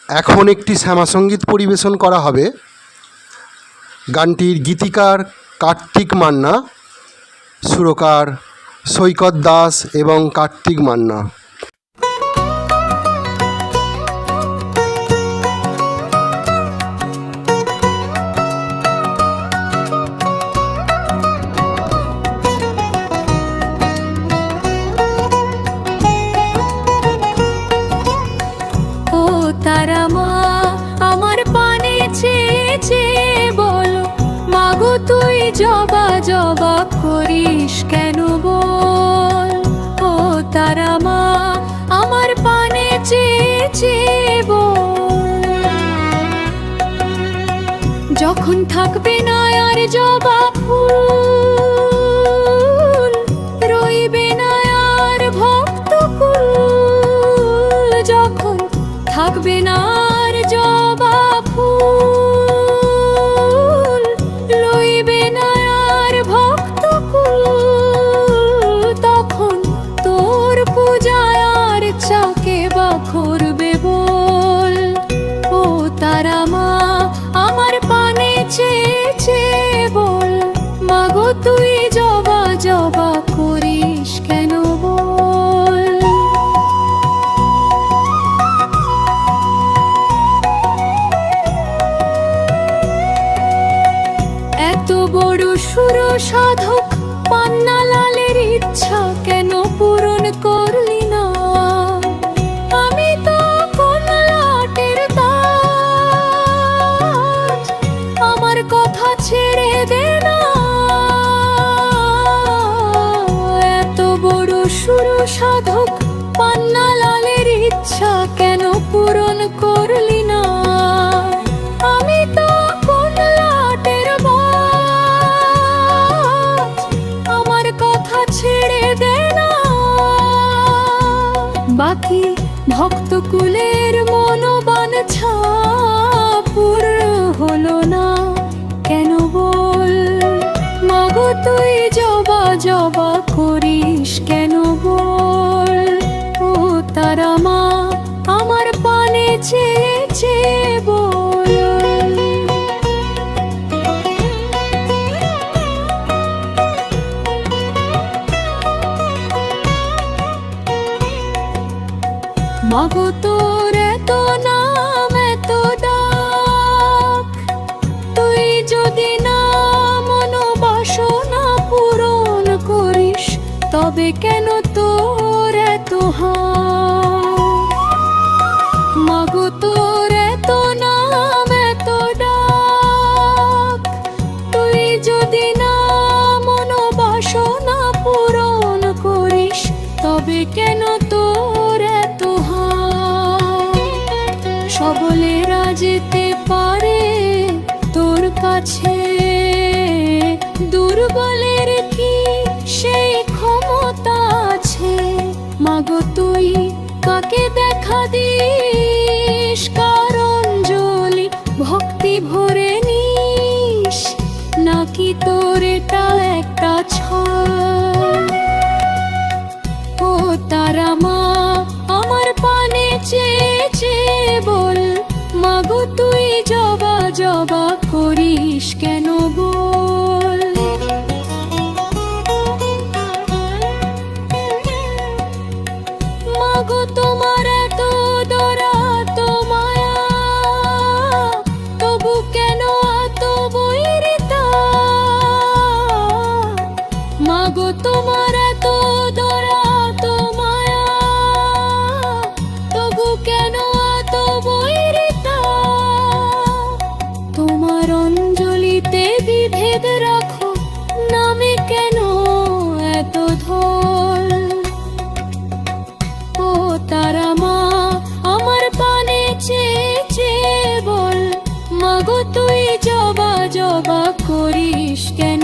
এখন একটি শ্যামাসঙ্গীত পরিবেশন করা হবে। গানটির গীতিকার কার্তিক মান্না, সুরকার সৈকত দাস এবং কার্তিক মান্না। তারা মা আমার পানে চেয়ে চেয়ে বলো, মাগো তুই জবা জবা করিস কেন বল। ও তারা মা আমার পানে চেয়ে চেয়ে বল, যখন থাকবে না আর জবা ফুল, রইবে না আর ভক্ত কুল, যখন থাকবে না আর জবা ফুল, লইবে না আর ভক্ত কুল, তখন তোর পূজায় আর চাকে বা করবে বল। ও তারা মা আমার পানে চেয়ে চেয়ে বল, মাগো তুই জবা জবা করিস কেন বল। এত বড় সুর সাধক পান্নালালের ইচ্ছা কেন পূরণ করলি না। আমি তো কোন লাটের তাজ, আমার কথা ছেড়ে দে না। এত বড় সুর সাধক পান্নালালের ইচ্ছা কেন পূরণ করলি না। আমি তো কোন লাটের বাজ, আমার কথা ছেড়ে দে না। বাকি ভক্ত কুলের মনোবাঞ্ছা পূর্ণ হলো না কেন বল। মাগো তুই জবা জবা করিস কেন বল। ও তারা মা আমার পানে চেয়ে চেয়ে বল। মাগো তোর এত নাম এত ডাক, তুই যদি না মনোবাসনা পূরণ করিস, তবে কেন তোর এত হাত। মাগো তোর এত নাম এত ডাক, তুই যদি না মনোবাসনা পূরণ করিস, তবে কেন তোর এত হাত। সবলেরা যেতে পারে তোর কাছে, দুর্বলের কি সেই ক্ষমতা আছে। মাগো তুই কাকে দেখা দিস, কার অঞ্জলি ভক্তি ভরে নিস, নাকি তোর এটা একটা ছল। ও তারা মা আমার পানে চেয়ে চেয়ে বল, মাগো তুই জবা জবা করিস কেন বল। মাগো তোমার এত দয়া তো মায়া, তবু কেন এত বৈরিতা। মাগো তোমার এত দয়া তো মায়া, তবু কেন এত বৈরিতা। তোমার অঞ্জলিতে বিভেদ রাখো, নামে কেন এত ধল। ও তারা মা আমার পানে চেয়ে চেয়ে বল, মাগো তুই জবা জবা করিস কেন